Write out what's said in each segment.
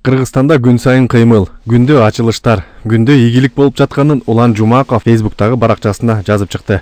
Кыргызстанда күн сайын кыймыл, күндө ачылыштар, күндө ийгилик болуп жатканын Улан Жумаков Фейсбуктагы баракчасында жазып чыкты.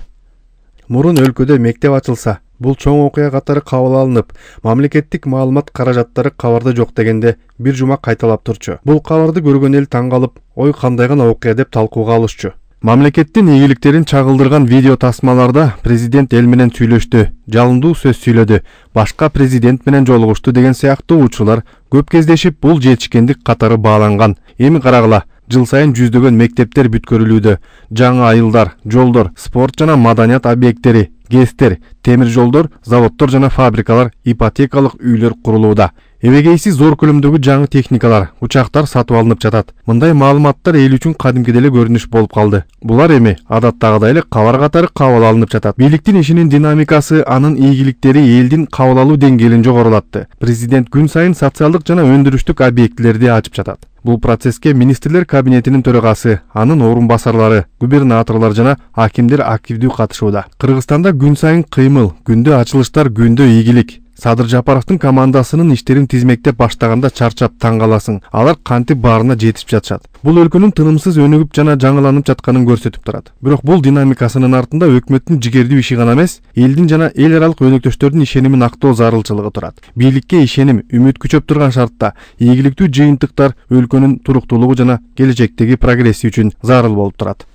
Мурун өлкөдө мектеп ачылса, бул чоң окуя катары кабыл алынып, мамлекеттик маалымат каражаттары кабарда жок дегенде бир жума кайталап турчу. Бул кабарды көргөн эл таң калып, ой кандай гана окуя деп талкууга алышчу. Мамлекеттин ийгиликтерин чагылдырган видео тасмаларда президент эл менен сүйлөштү, жалындуу сөз сүйлөдү, башка президент менен жолугушту деген сыяктуу учурлар көп кездешип, бул жетишкендик катары бааланган. Эми карагыла, жыл сайын жүздөгөн мектептер бүткөрүлүүдө, жаңы айылдар, жолдор, спорт жана маданият объекттери, ГЭСтер, темир жолдор, заводдор жана фабрикалар, ипотекалык үйлөр курулууда. Эбегейси зор көлөмдөгү жаңы техникалар, учактар сатып алынып жатат. Мындай маалыматтар эл үчүн кадимкидей эле көрүнүш болуп калды. Булар эми адаттагыдай эле кабар катары кабыл алынып жатат. Бийликтин ишинин динамикасы, анын ийгиликтери элдин кабыл алуу деңгээлин жогорулатты. Президент күн сайын социалдык жана өндүрүштүк объектилерди ачып жатат. Бул процесске министрлер кабинетинин төрагасы, анын орун басарлары, губернаторлор жана акимдер активдүү катышууда. Кыргызстанда күн сайын кыймыл, күндө ачылыштар, күндө ийгилик. Садыр Жапаровдун командасынын иштерин тизмектеп баштаганда чарчап таң каласың. Алар кантип баарына жетип жатышат. Бул өлкөнүн тынымсыз өнүгүп жана жаңыланып жатканын көрсөтүп турат. Бирок бул динамикасынын артында өкмөттүн жигердүү иши гана эмес, элдин жана эл аралык өнөктөштөрдүн ишенимин актоо зарылчылыгы турат. Бийликке ишеним, үмүт күчөп турган шартта ийгиликтүү жыйынтыктар өлкөнүн туруктуулугу жана келечектеги прогресси үчүн зарыл болуп турат.